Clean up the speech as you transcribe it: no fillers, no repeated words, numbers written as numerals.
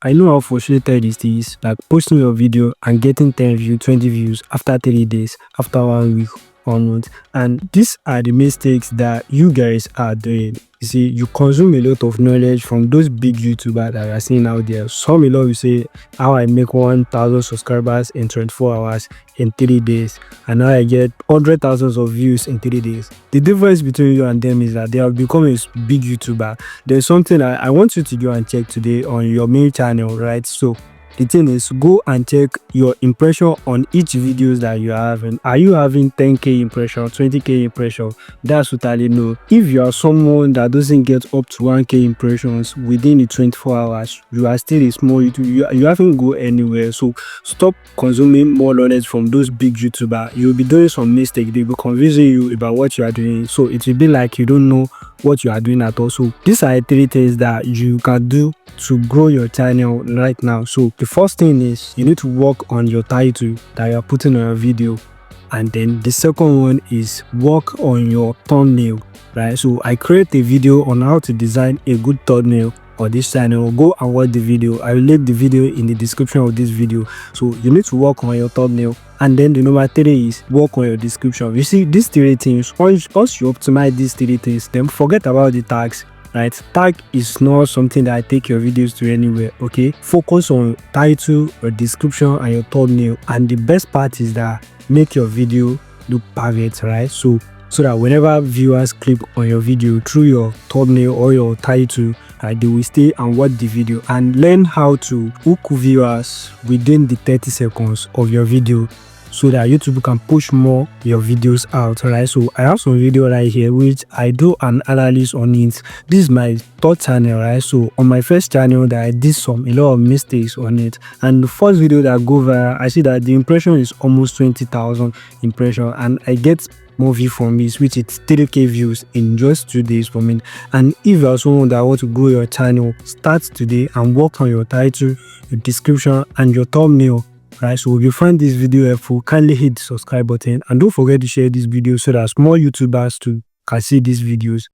I know how frustrated it is, like posting your video and getting 10 views, 20 views after 3 days, after 1 week or month. And these are the mistakes that you guys are doing. You see, you consume a lot of knowledge from those big YouTubers that you are seeing out there. Some a lot will say how I make 1,000 subscribers in 24 hours in 3 days, and now I get 100,000 of views in 3 days. The difference between you and them is that they have become a big YouTuber. There's something I want you to go and check today on your main channel, right? So the thing is, go and check your impression on each videos that you are having. Are you having 10k impression, 20k impression? That's totally no. If you are someone that doesn't get up to 1k impressions within the 24 hours, you are still a small YouTube. You haven't go anywhere. So stop consuming more knowledge from those big YouTubers. You'll be doing some mistake. They'll be convincing you about what you are doing. So it will be like you don't know what you are doing at all. So these are 3 things that you can do to grow your channel right now. So the first thing is you need to work on your title that you are putting on your video, and then the second one is work on your thumbnail, right? So I create a video on how to design a good thumbnail on this channel. Go and watch the video. I will leave the video in the description of this video. So you need to work on your thumbnail, and then the number 3 is work on your description. You see, these 3 things, once you optimize these 3 things, then forget about the tags, right? Tag is not something that I take your videos to anywhere. Okay, focus on title, your description, and your thumbnail. And the best part is that make your video look perfect, right? So that whenever viewers click on your video through your thumbnail or your title, they will stay and watch the video and learn how to hook viewers within the 30 seconds of your video, so that YouTube can push more your videos out, right? So I have some video right here which I do an analysis on it. This is my 3rd channel, right? So on my first channel that I did a lot of mistakes on it, and the first video that go viral, I see that the impression is almost 20,000 impression, and I get more view from this, which is 3k views in just 2 days for me. And if you are someone that want to grow your channel, start today and work on your title, your description, and your thumbnail. Right, so if you find this video helpful, kindly hit the subscribe button, and don't forget to share this video so that more YouTubers too can see these videos.